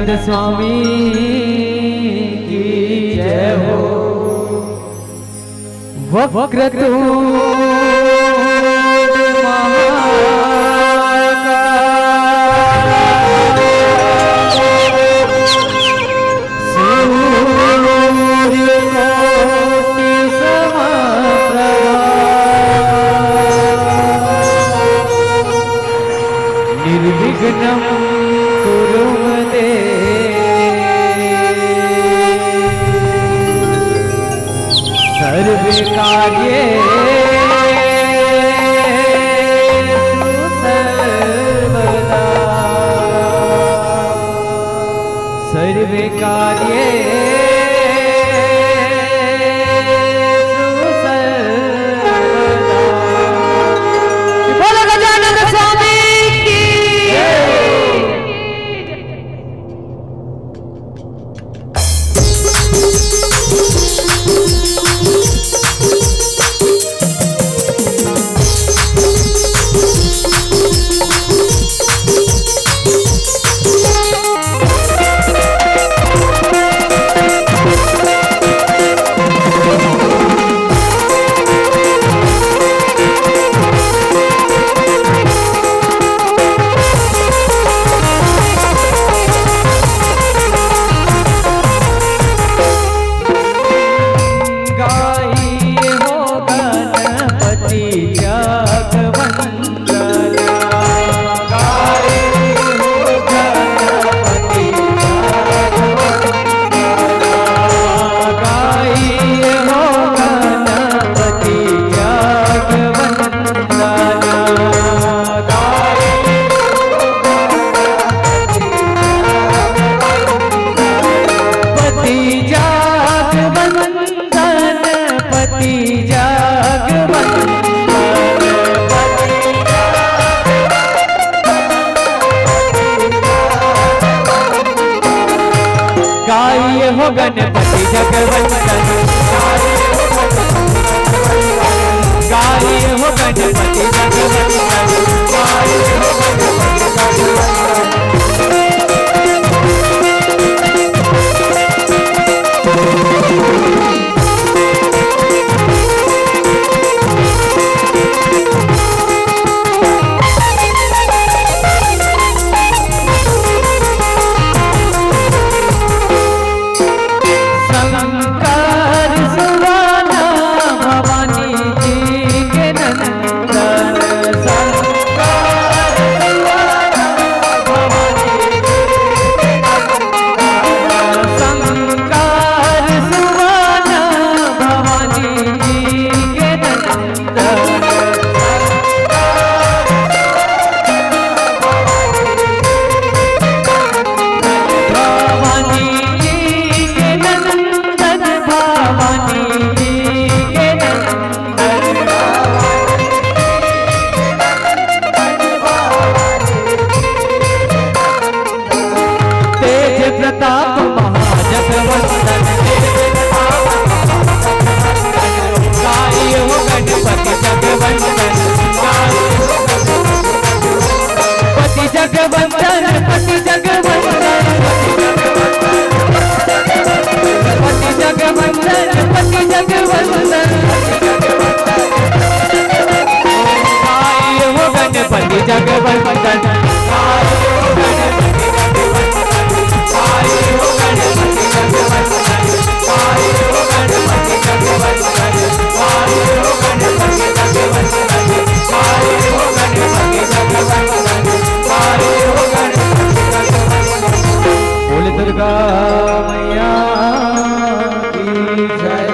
गजानंद स्वामी की जय हो। वक्रतुंड निर्विघ्नं कुरु मे सर्वे कार्येषु सर्वदा सर्वे कार्येषु सर्वदा। बोलो गजानन स्वामी की हो गणपति जगवंदन गाये हो गणपति जगवंदन गाये हो गणपति दुर्गा मैया की जय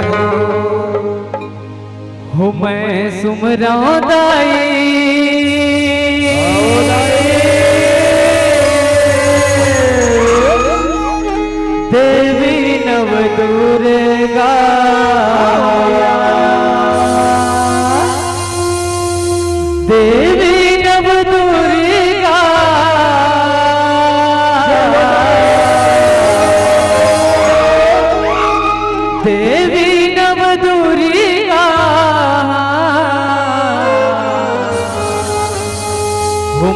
हो। मैं सुमरा दाई देवी नव दुर्गा देवी नव दुर्गा देवी नव दुर्गा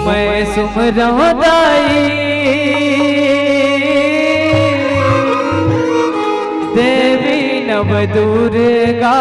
मैं सुमरा दाई नव दुर्गा।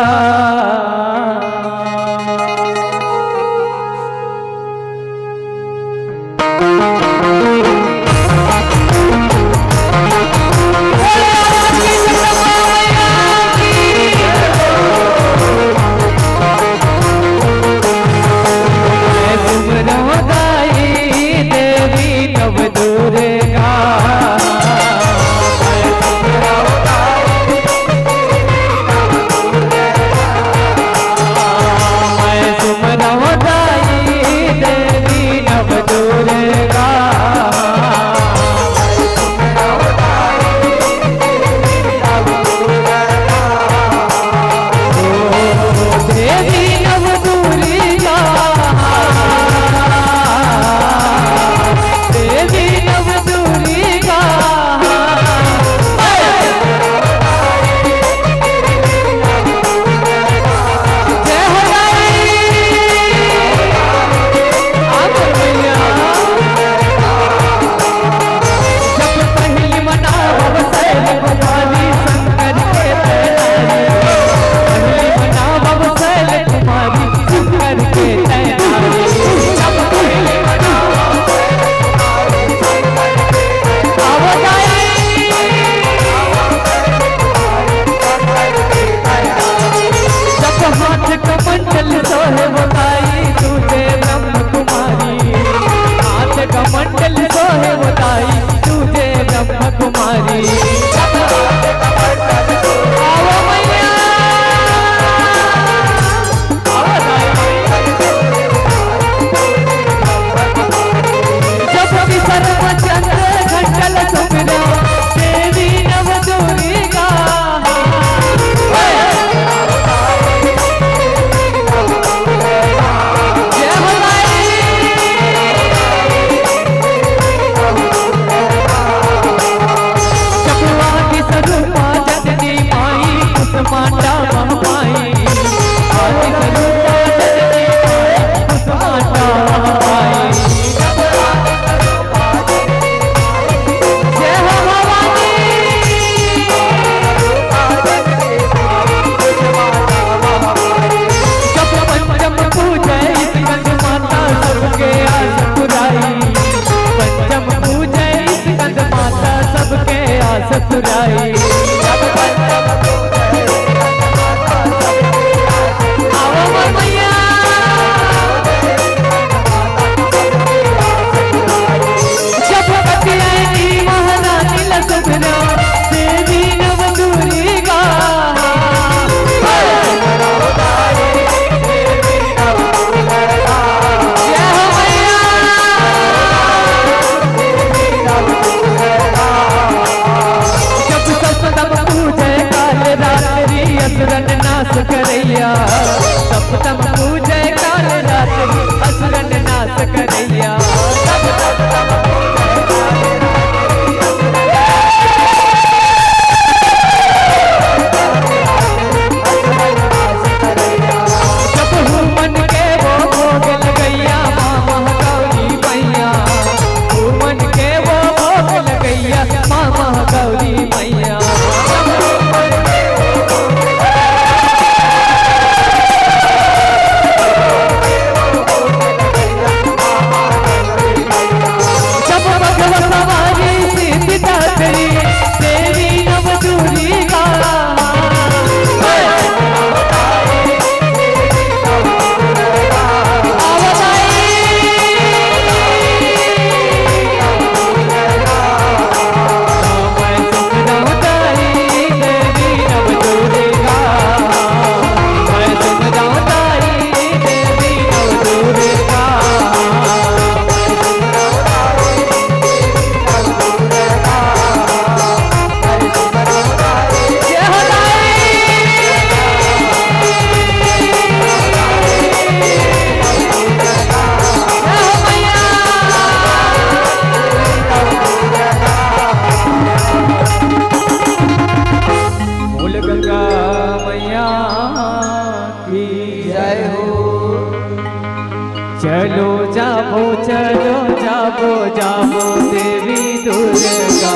चलो जाबो जाबो देवी दुर्गा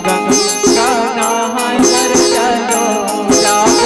गंगा नहाय कर चलो जाबो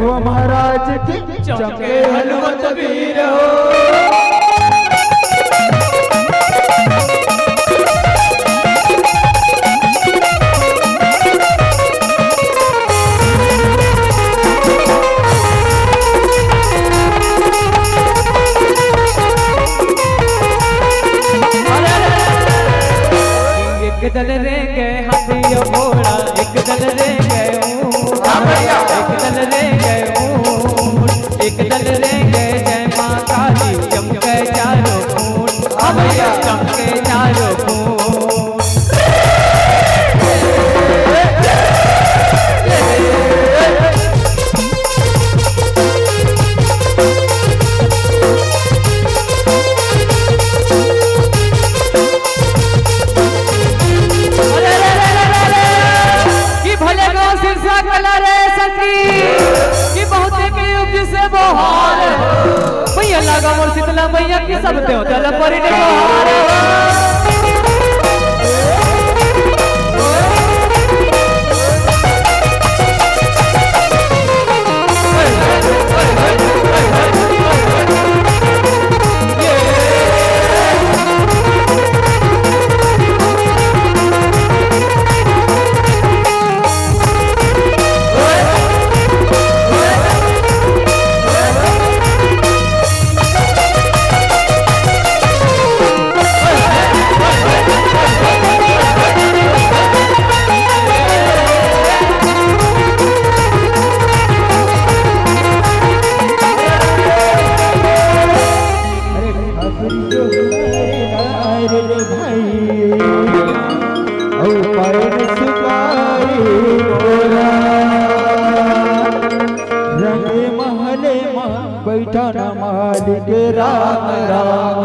रघुआ महाराज की चमके हनुमत वीर हो। एक दल रे गए हाथी घोड़ा, एक दल रे गए ऊंट, एक दल रे गए ऊंट, एक दल रे गए जय मां काली चमके चारों फूट, चमके चारों फूट। भैया लगा मोर शीतला मैया की सब देवता परी बैठा न मालिक राम राम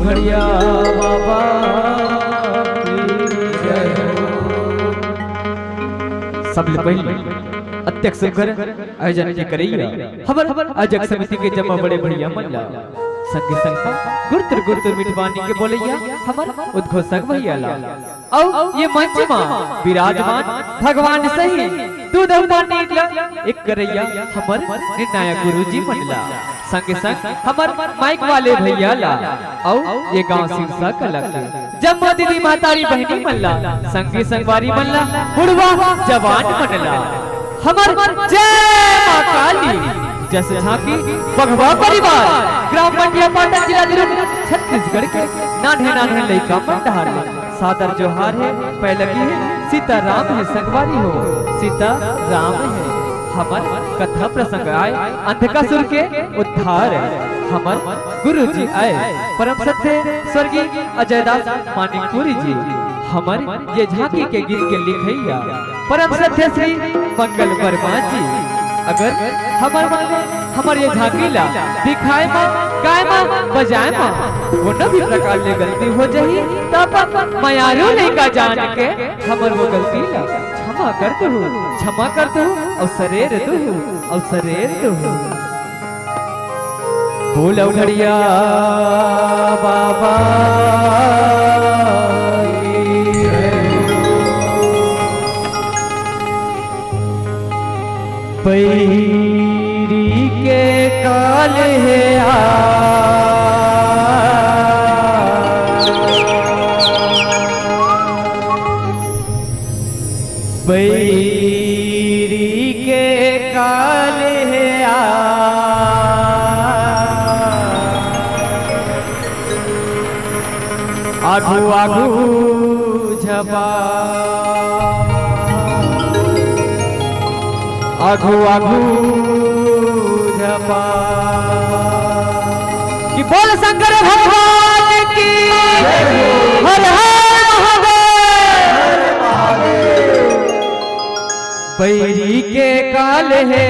भैया बाबा सब पहले अध्यक्ष आयोजन के करैया खबर अध्यक्ष समिति के जमा बड़े भैया मल्ला संगे संग गुरुतर गुरुतर मिटवानी के बोलैया हमर उद्घोषक भैया ला औ ये मंच में विराजमान भगवान सही दूध पानी एक करैया हमर निर्णायक गुरुजी मल्ला संगे संग हमर माइक वाले भैया ला औ ये गांव सिरसा कलक जब दीदी मातारी बहनी मल्ला संगी संगवारी मल्ला हुड़वा जवान मल्ला हमर जय मां काली जैसे झांकी बघवा परिवार ग्राम मंडिया पाटन जिला छत्तीसगढ़ के नान्हे नान्हे लइका मंडहार सादर जोहार है पहलगी है सीता राम है संगवारी हो सीता राम है हमर कथा प्रसंग आए अंधकासुर के उद्धार हमर गुरु जी आए परम सत्य स्वर्गीय अजयदास मानिकपुरी जी हमर ये झांकी के गीत के लिखैया परम सत्य श्री मंगल वर्मा जी अगर हमर ये झांकी ला दिखाए मां गाय मां बजाए मां वो न भी प्रकार ले गलती हो जाही तब मायारू लेका जान के हमर वो गलती ला क्षमा कर दो अवसरेर दो बोलो घड़िया बाबा पैरी के काल है पैरी के काल है आगू आगू झपा आघू आघू झपा कि बोल शंकर भगवान की हर हर महादेव। बैरी के काल है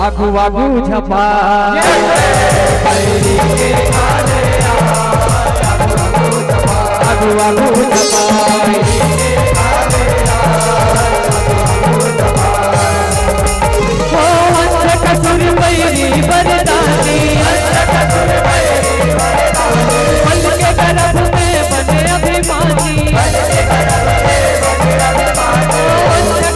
आघू आघू झपा बैरी के काल है आघू आघू झपा कसुर बैरी बरदानी पल के गर्भ में बने अभिमानी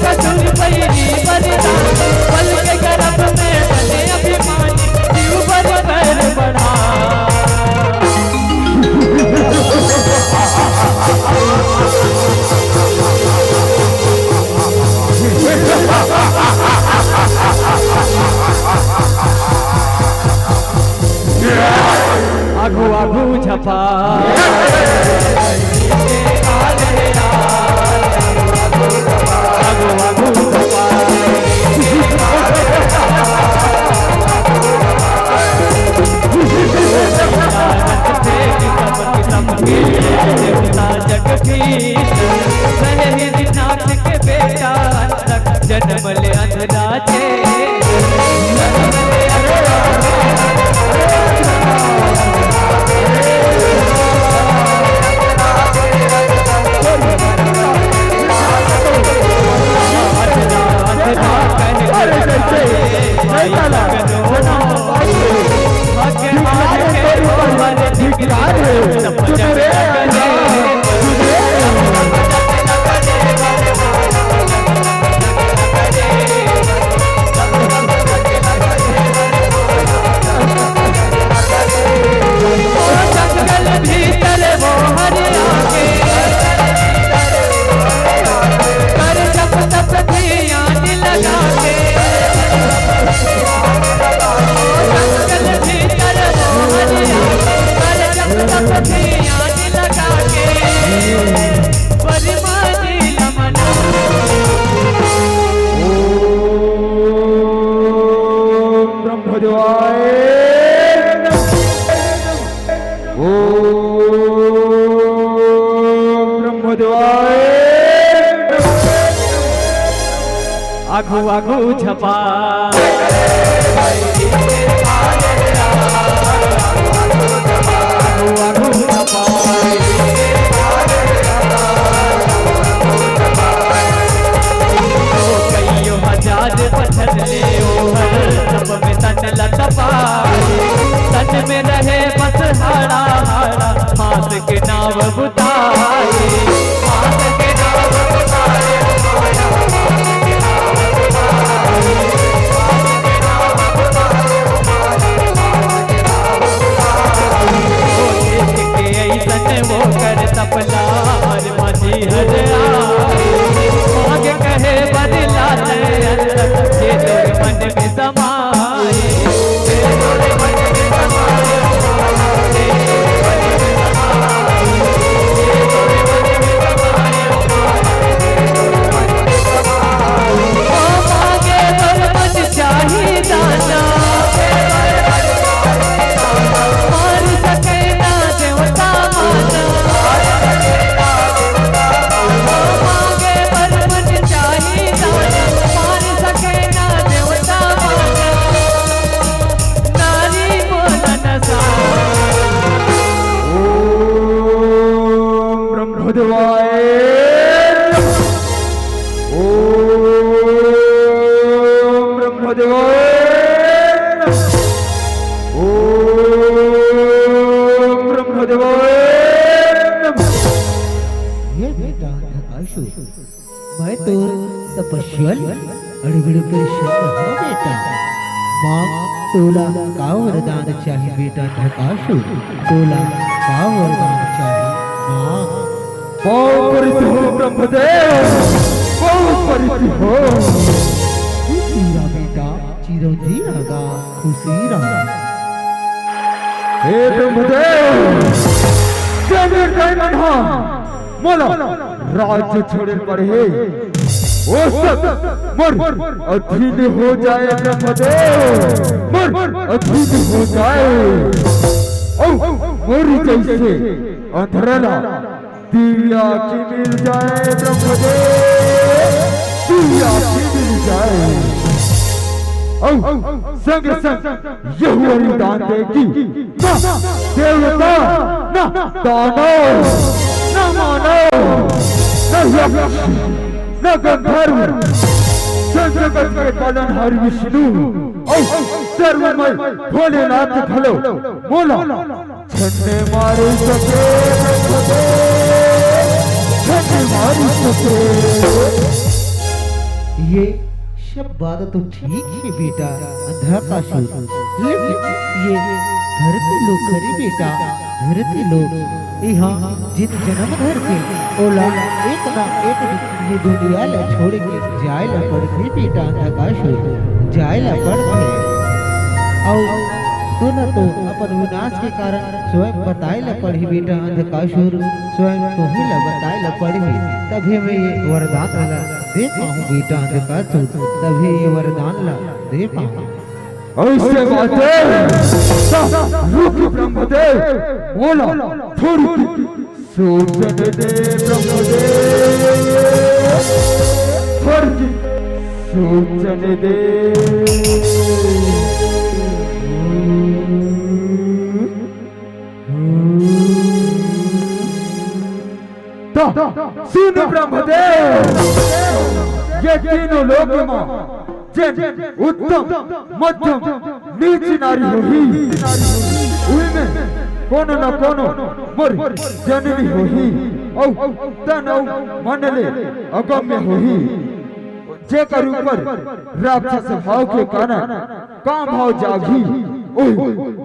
कसुर बैरी बरदानी पल के गर्भ में बने अभिमानी जीव पर पैर बढ़ा आघू आघू झपा आघू आघू झपा नाथ के बेटा जन्म ले अंधराजे आघू आघू झपा आघू आघू झपा कईयों हजार पत्थर ले सब में तन लटपा तन में रहे बस हाड़ा हाड़ा हाथ के नाव बुताए हाथ के नाव बुताए वो कर तपला और माझी हर आग कहे बदला ये तोरे मन में समाए मैं तो तपस्या अड़बड़ परेशान हो बेटा। माँ तोला का वरदान चाहिए बेटा ढकाशु, तोला का वरदान चाहिए माँ। बहुत परित हो ब्रह्मदेव, बहुत परित हो। खुशी रहा बेटा, चिरंजी रहा, खुशी रहा। हे ब्रह्मदेव, जब कहीं मन हो मोलो राज्य छोड़े पड़े वो सब मर अधीन हो जाए ब्रह्मदेव, मर अधीन हो जाए। मोरी जैसे अंधरला दिव्या की मिल जाए ब्रह्मदेव, दिव्या की मिल जाए। संग संग यह वरदान देगी, देवता न दानव न मानव न यक्ष न गंधर्व, जगत के पालनहार विष्णु सर्वमय भोलेनाथ खलो बोला छन्ने मारू सके, छन्ने मारू सके। ये सब बात तो ठीक है बेटा अंधकासुर, लेकिन ये धरती लोग खरी बेटा, धरती लोग यहाँ जिन जन्म धर के ओला एक ना एक दिन ये दुनिया ला छोड़ के जाए ला पड़ती बेटा अंधकासुर, जाए ला पड़ते। और तो न तो अपन विनाश के कारण स्वयं बताए ला पड़ी बेटा अंधकासुर, स्वयं तो ही ला बताए ला पड़ी, तभी मैं ये वरदान ला दे पाऊँ बेटा अंधकासुर, तभी ये वरदान ला दे पाऊँ। ऐसे बातें रुक ब्रह्मदेव, बोला थोड़ी सोचने दे ब्रह्मदेव, थोड़ी सोचने दे। सुन ब्रह्मदेव, ये तीनों लोग उत्तम मध्यम नीच नारी होही, उनमें कोनो न कोनो मोर जननी होही, औ तन औ मनले अगम्य होही, जेकर ऊपर राक्षस भाव के कारण काम भाव जागी,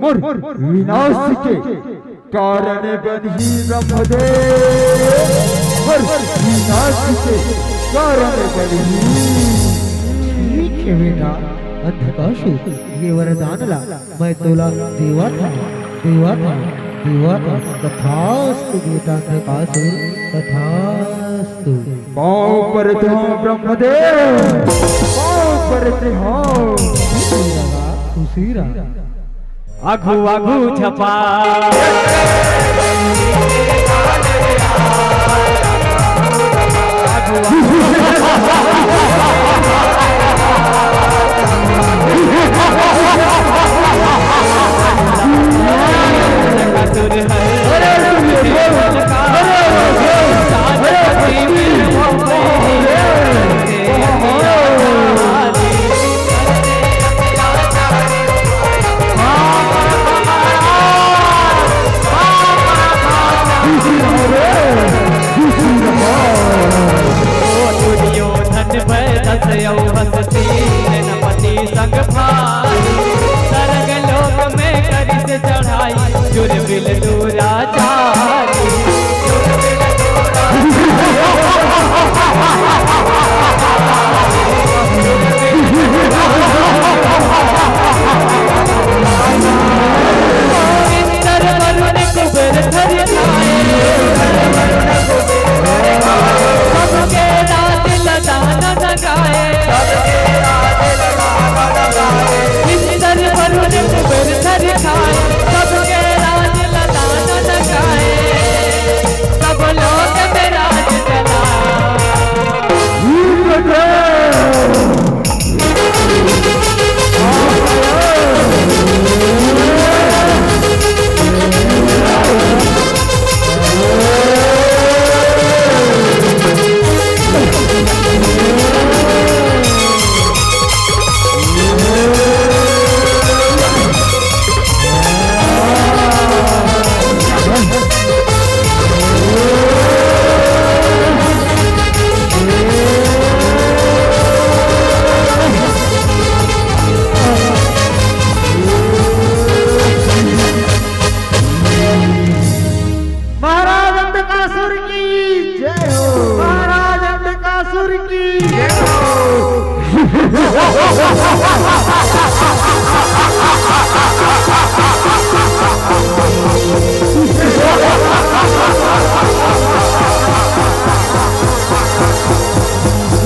मोर विनाश के कारण बनी ब्रह्मदेव, मोर विनाश के कारण बनी। ठीक है बेटा अंधकासुर, ये वरदान ला मैं तोला देवा था, देवा था, देवा था। तथास्तु बेटा अंधकासुर, तथास्तु। पाँव पर हो ब्रह्मदेव, पाँव पर हो। खुशी रहा आघू आघू झपा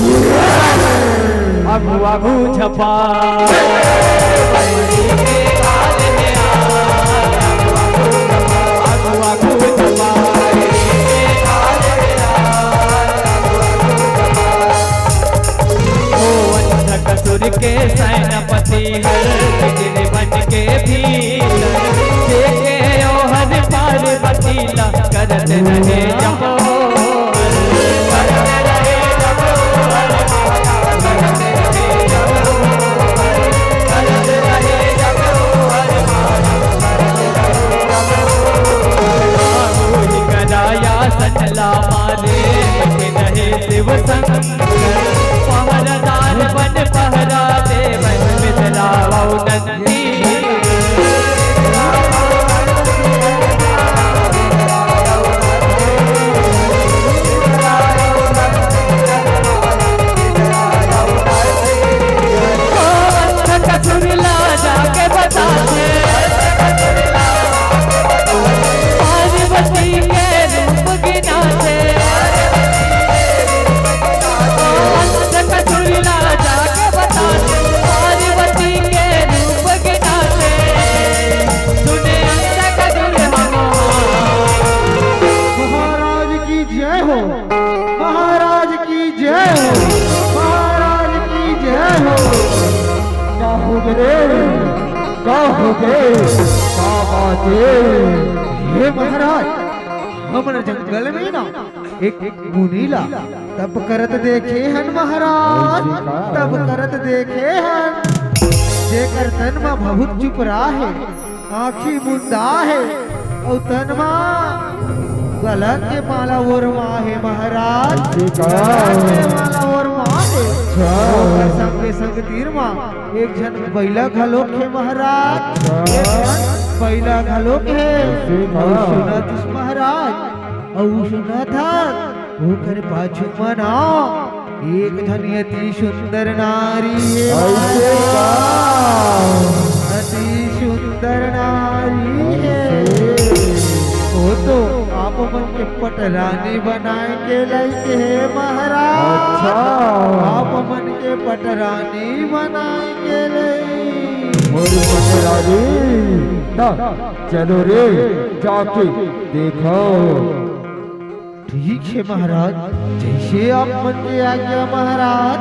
Yeah! आगू आगू झपा आगू आगू झपा कसुर के सेनापति हर बिजली बन के भीतर देखे ओहर पार्वती ला करत रहे जपो कराया सचला मारे रहे शिव शंकर पहरदार बन पहरा दे बन मिथलाओ नंदी कसुरला जाके बता दे पार्वती के रूप गिना दे कसुरला जाके बता दे पार्वती के रूप गिना दे सुने अंत कसुर महाराज की जय हो, महाराज की जय हो, महाराज की जय हो। क्या हो गए, क्या हो गए, क्या बात है? हे महाराज, हमने जंगल में ना एक मुनीला तब करत देखे हन महाराज, तब करत देखे हन जेकर तन में बहुत चुप रहा है, आँखी मुंदा है और तन में गलत के माला ओरवा है महाराज, गलत के माला ओरवा है। और संगे संग तीर में एक जन बैला घलोक है महाराज, एक जन बैला घलोक है। और सुनत महाराज और सुना था वो कर पाछू मना एक धनियति सुंदर नारी है, अति सुंदर नारी है। वो तो आप मन के पटरानी बनाए के लायक है महाराज, आप मन के पटरानी बनाए के ना चलो रे जाके देखो। ठीक है महाराज, जैसे आप मन के आज्ञा महाराज,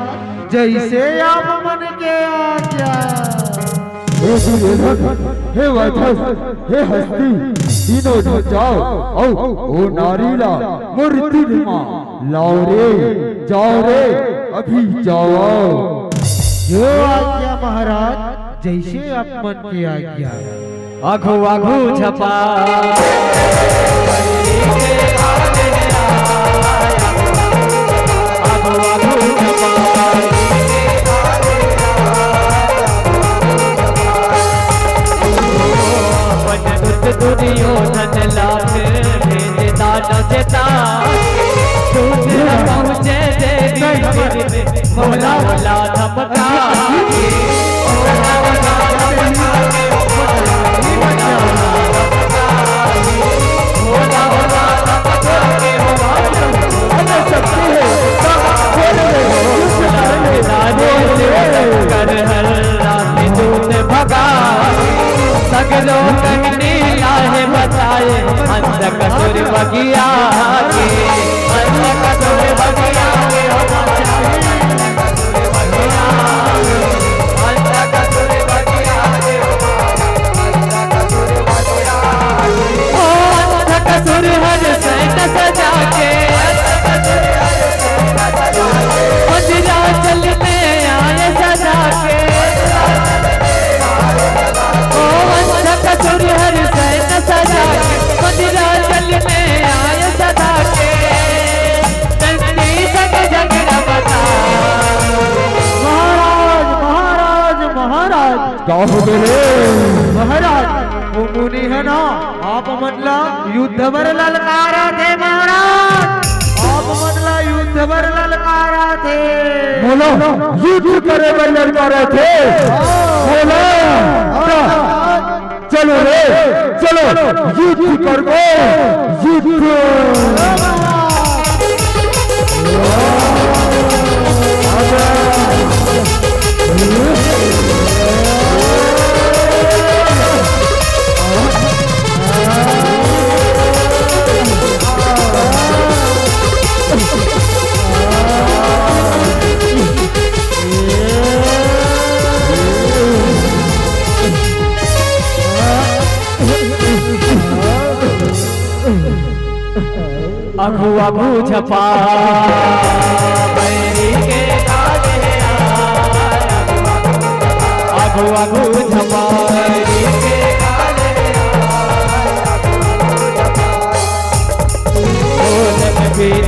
जैसे आप मन के आज्ञा। हे वैठस, हे हस्ती, तीनों जो जाओ ओ नारीला मूर्ति लाओ रे, जाओ रे, अभी जाओ। जो आज्ञा महाराज, जैसे आप मन की आज्ञा। आघू आघू झपा आघू आघू झपा दुर्योधन लाभ भेजे दाना चेता दूसरा पहुँचे देवी भोला भोला धमका कर हर रात दूत भगा सगलो कगनी लाहे बताए अंत कसुर बगिया के, अंत कसुर बगिया के होना चाहिए, अंत कसुर बगिया के, अंत कसुर बगिया के, अंत कसुर हर सैन सजा के मंदिराचल में आए सजा के, कसुर हर सैन सजा के मंदिराचल में आए सदा के, नंदी संग झगड़ा बता। महाराज महाराज महाराज क्या हो गए महाराज? वो मुनि है ना, आप मनला युद्ध बर ललकारा थे महाराज, आप मनला युद्ध बर ललकारा थे। बोलो युद्ध करे बर ललकारा थे, बोलो चलो रे चलो युद्ध करो, युद्ध आगू आगू झपा बैरी के काले आगू आगू झपा बैरी के काले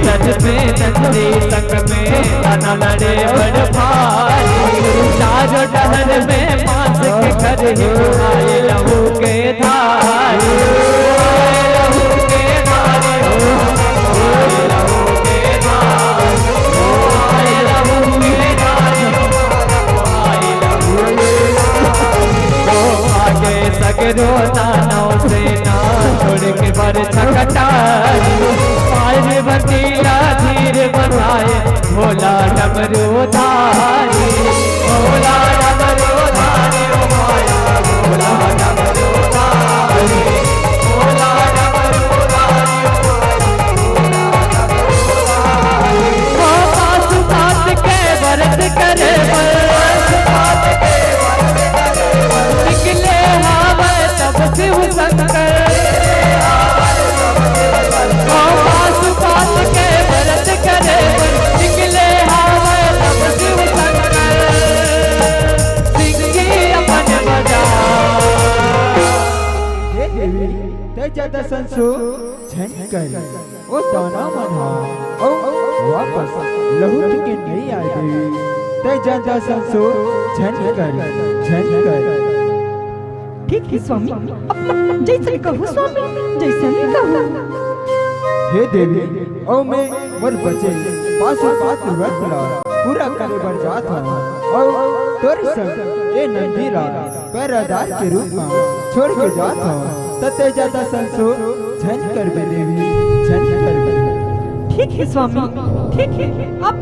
तज में नंदी संग में गाना लड़े बड़ भारी चारों डहर में मांस के घर ही आए लहू के धारी आए लहू के धारी आए लहू के धारी आए लहू के धारी आए लहू आगे सगरो नानों से ना छोड़ के बर छकटारी बतीला धीर बनाए भोला डमरू धारी भोला डमरू धारी ओ माया भोला डमरू धारी भोला डमरू धारी ओ पास पास के व्रत करे निकले हावे तब शिव शंकर पास के व्रत करे निकले हावे तब शिव शंकर सिंगी अपन बजा हे देवी तेजा दर्शन सो झंकर ओ दाना मना ओ वापस लहुट के नहीं आए देवी तेजा दर्शन सो झंकर झंकर। ठीक है स्वामी, जैसे कहूँ स्वामी, जैसे कहूँ। हे देवी ओ मैं मोर बचे पासो पात्र व्रतला पूरा करे बर जात हूं और तोर संग ए नंदीला पैरादार के रूप में छोड़ के जात हूं तते ज्यादा संसो झन कर बे देवी झन कर बे। ठीक है स्वामी, ठीक है, आप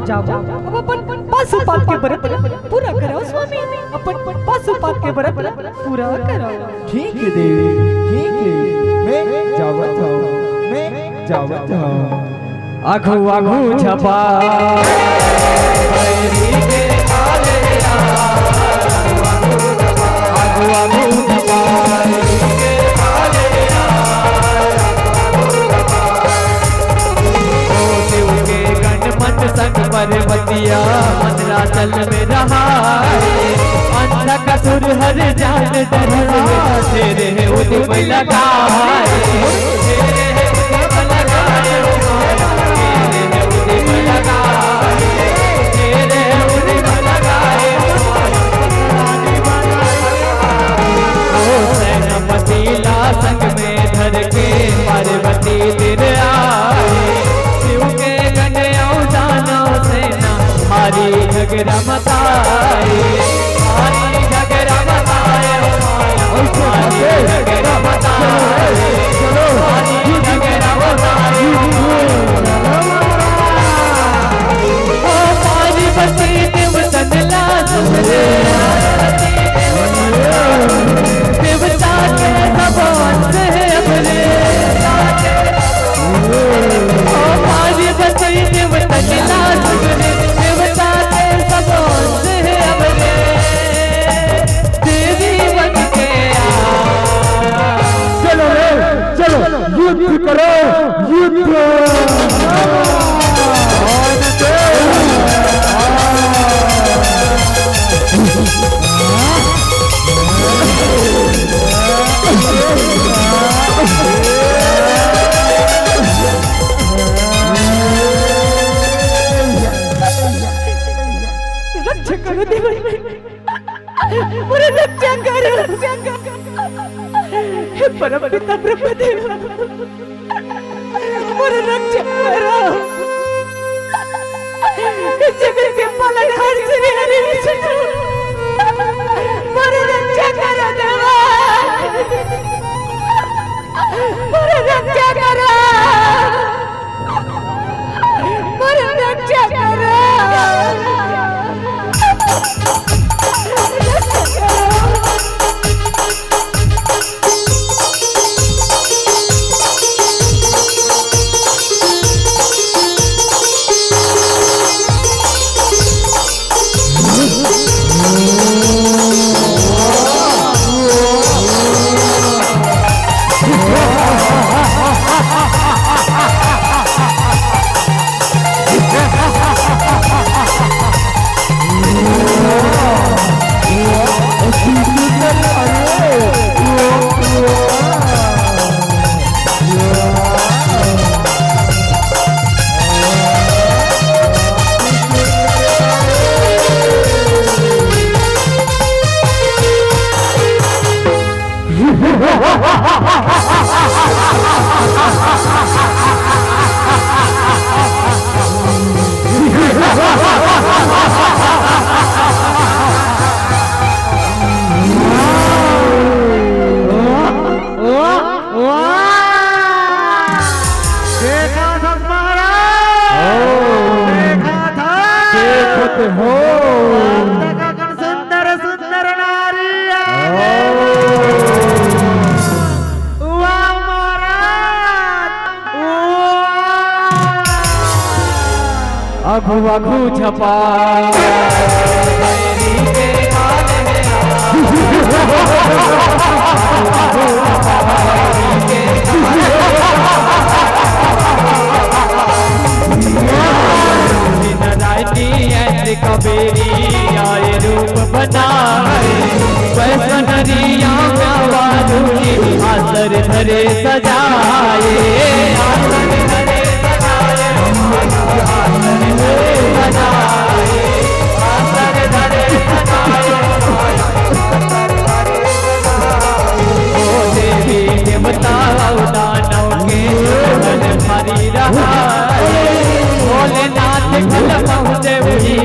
जाओ अब अपन पाशुपात के व्रत पूरा कराओ स्वामी, अपन पाशुपात के व्रत पूरा कराओ। ठीक है देवी, ठीक है, मैं जावत हूं, मैं जावत हूं। आघू आघू झपा बैरी के काले आघू आघू झपा बैरी के काले ओ शिव के गणमत संग पर्वतिया मंदराचल में रहा अंधा का सुर हर जान डरा तेरे उदिम लगाए तेरे उदिम लगाए संग में धर के पार्वती तिर आए शिव के गणों दानों से ना हरी झगड़ा मताए हरी झगड़ा मताए हरी झगड़ा मताए हरी झगड़ा मताए ओ पार्वती देव तनला सुरे देवता के भगवान है अपने ओ पार्वती देवता के लाल सुरे देवता के भगवान है अपने देवी बन के चलो चलो युद्ध करो युद्ध। रक्षा करो देवी, मुझे रक्षा करो, हे परम पिता ब्रह्मदेव, मुझे रक्षा करो, इस जगत के पालनहार श्री हरि विष्णु, मुझे रक्षा करो देवा, मुझे रक्षा करो, मुझे रक्षा करो। आघू झपा कबेरी आए रूप बनाए वैष्णरिया वालूरी आसर धरे सजाए आसर धरे सजाए आसर धरे सजाए आसर धरे सजाए ओ देवी देवता दानव के मन भरी रहा भोलेनाथ कल पहुँचे वही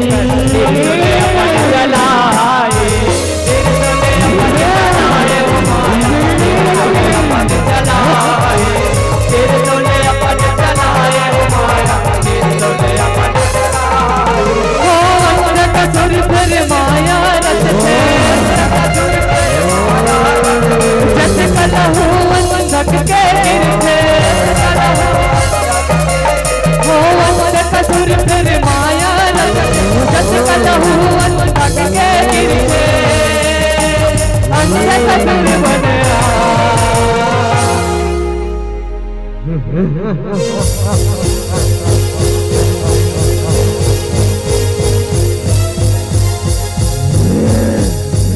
अपन जलाए माया रच से जस कलहू सक के गिरते कसुर फिर माया जस कलहू सक के गिरते अंत कसुर बने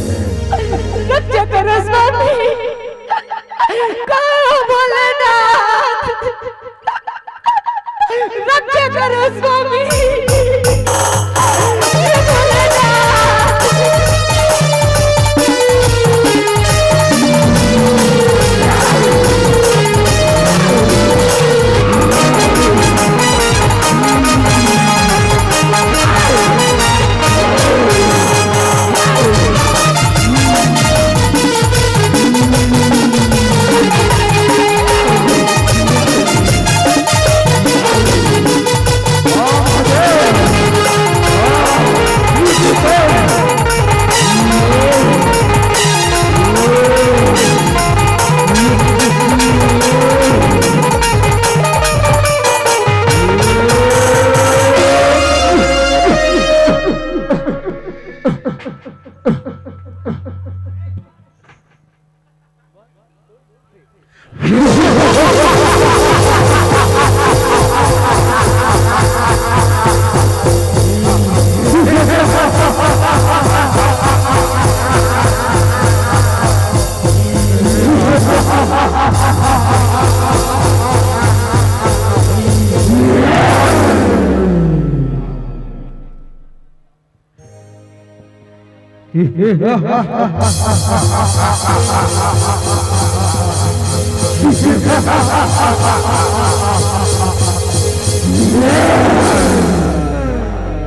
रक्षा करो स्वामी कहो भोलेनाथ रक्षा करो स्वामी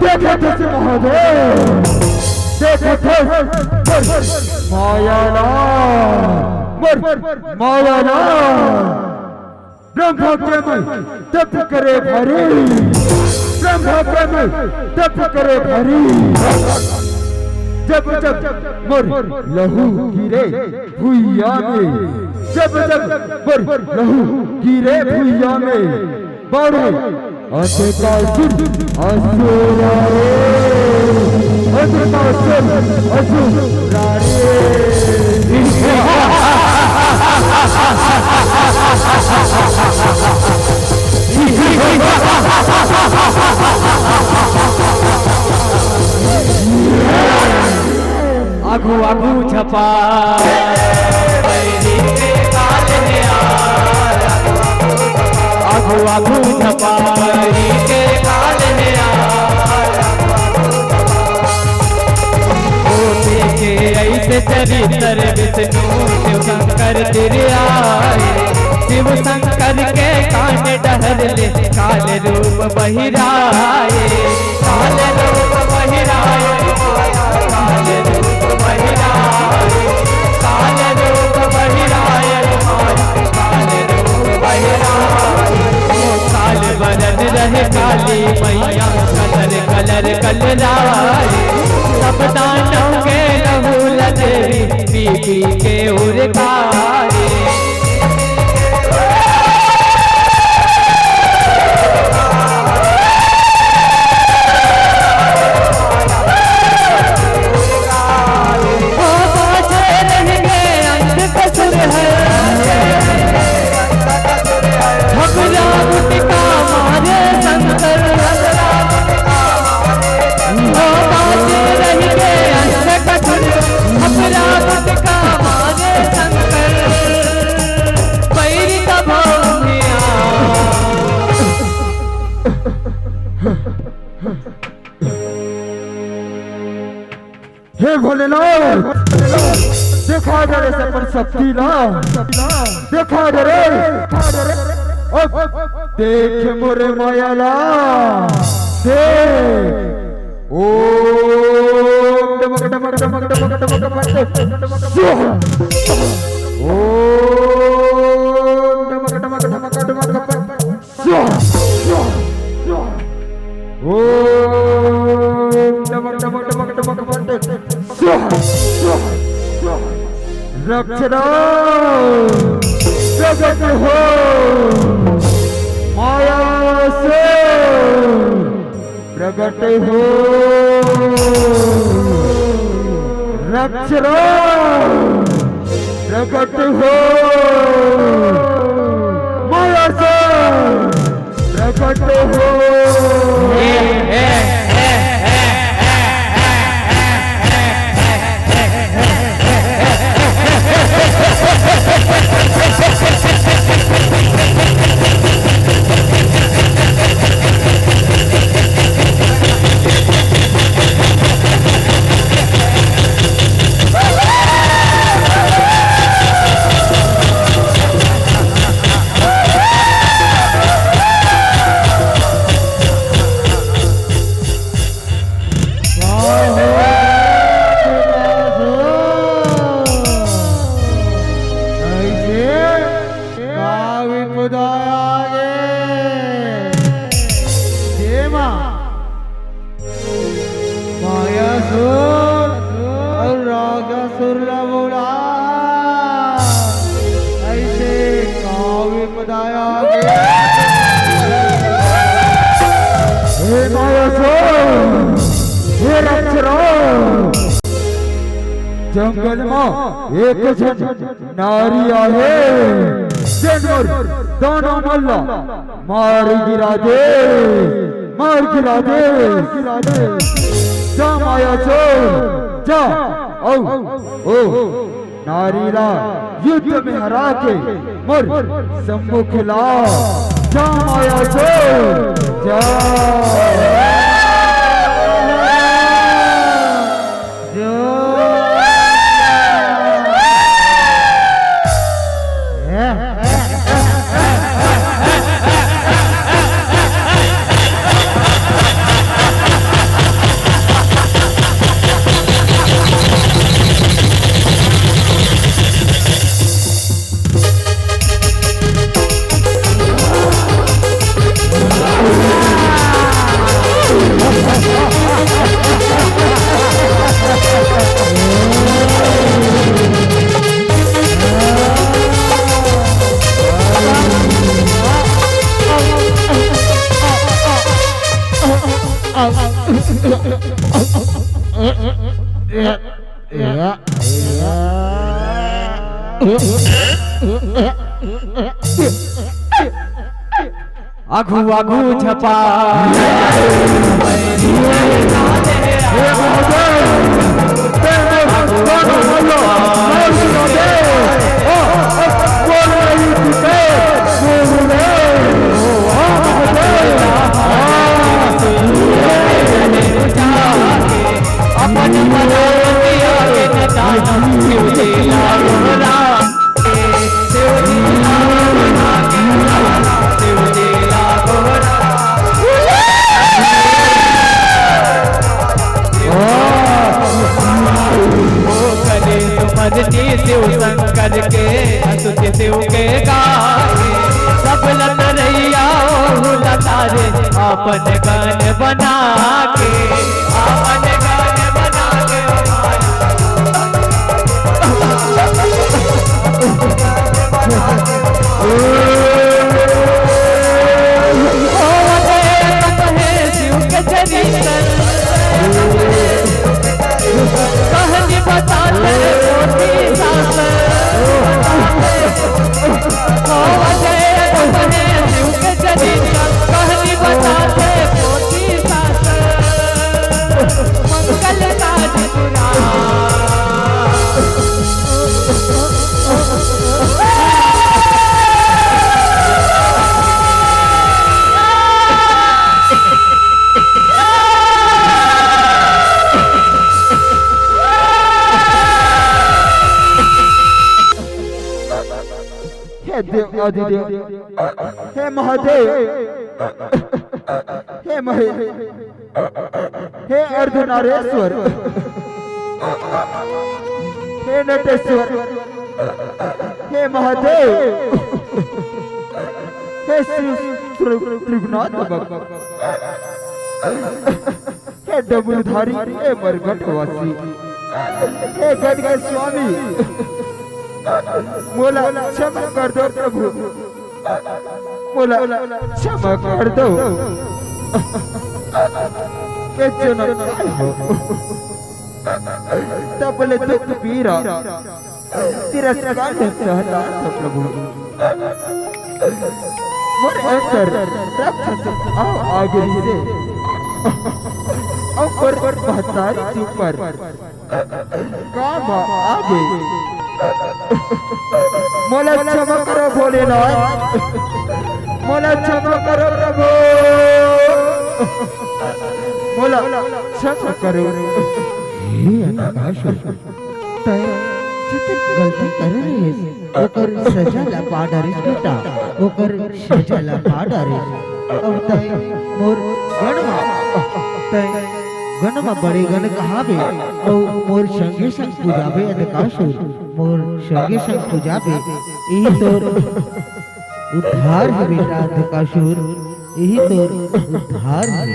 देखो थे महादेव देखो थे मायाला मायाला ब्रह्मा के में तप करे भरी ब्रह्मा के में तप करे भरी जब जब मोर लहू गिरे भुइया में जब जब मोर लहू गिरे भुइया में बारे असुर असुरारे असुरारे आगू आगू झपा आगू आगू झपा के काल में के ऐसे चरित्र विष्णु शिव शंकर तेरे आए शिव शंकर के कान डहर ले काल रूप बहिराए काल रूप बहिराए काल रूप बहिराए काल रूप बहिराए काल रूप बहिराए काल बरन रहे काली मैया कलर कलर कलराए सब दानव के लहू लदेवी पी पी के उड़ाए हे भोलेनाथ देखा दे रे सपन शक्ति ना देखा दे रे देख मोरे मायाला देख ओम डमक डमक डमक डमक डमक डमक ओम डमक डमक डमक डमक ओम डमक डमक डमक डमक रक्षरा जगत हो माया से प्रगट हो रक्षरा प्रगट हो माया से प्रगट हो जंगल में एक नारी आहे जनवर दोनों मल्ला मार गिरा दे जा माया चोर जा ओ नारीला युद्ध में हरा के मर सम्मुख ला जा माया चोर जा आघू आघू झपा शिव शंकर के स्तुति शिव के गाए सब लत रैया लता रे अपन गान बना के अपन गान बना के शिव के चरित्र कहनी बताते कहनी बताते पोथी शास्त्र हे देव आदिदेव, हे महादेव, हे महेश, हे अर्धनारेश्वर, हे नटेश्वर, हे महादेव, हे त्रिगुणात हे डबुलधारी, हे मरघटवासी, हे गदगद स्वामी, मोला क्षमा कर दो प्रभु, मोला क्षमा कर दो। के जनम तबले दुख पीरा तिरस्कार सहता था प्रभु, मोर अंतर राक्षस आगे से ऊपर बहतारी ऊपर काम आगे, मोला क्षमा करो भोलेनाथ, मोला क्षमा करो प्रभु, मोला क्षमा करो। हे अनकाशुर, तय जितनी गलती कर रहे हैं ओकर सजा ला पा डारिस बेटा, ओकर सजा ला पा डारिस। अब तय मोर गणमा बड़े गण कहावे और मोर संगे संग पूजावे अनकाशुर, मोर संगे संग पूजावे, यही तोर उद्धार है बेटा अनकाशुर, यही तोर उद्धार है।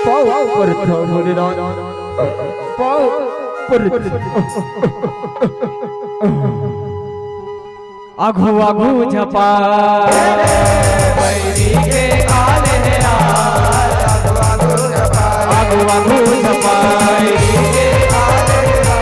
पाओ पर था भोलेनाथ, पाओ पर आघू आघू झपा बैरी के आले हेरा, आघू आघू झपा बैरी के आले हेरा,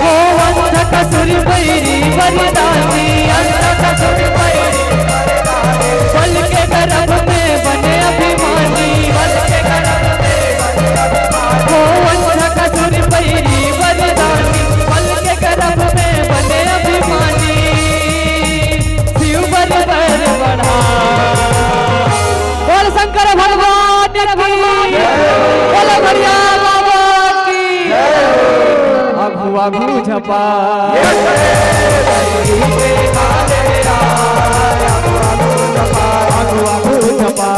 ओ अंधक सुर बैरी वरदानी, अंधक सुर बैरी वरदानी, बल के गर्भ में बने अभिमानी, बल के गर्भ में बने अभिमानी, ओ अंधक सुर बैरी वरदानी, बल के गर्भ में बने अभिमानी, शिव बल बर बढ़ा। बोल शंकर भगवान की, बोल बढ़िया बाबा की। आघू आघू झपा आघू आघू झपा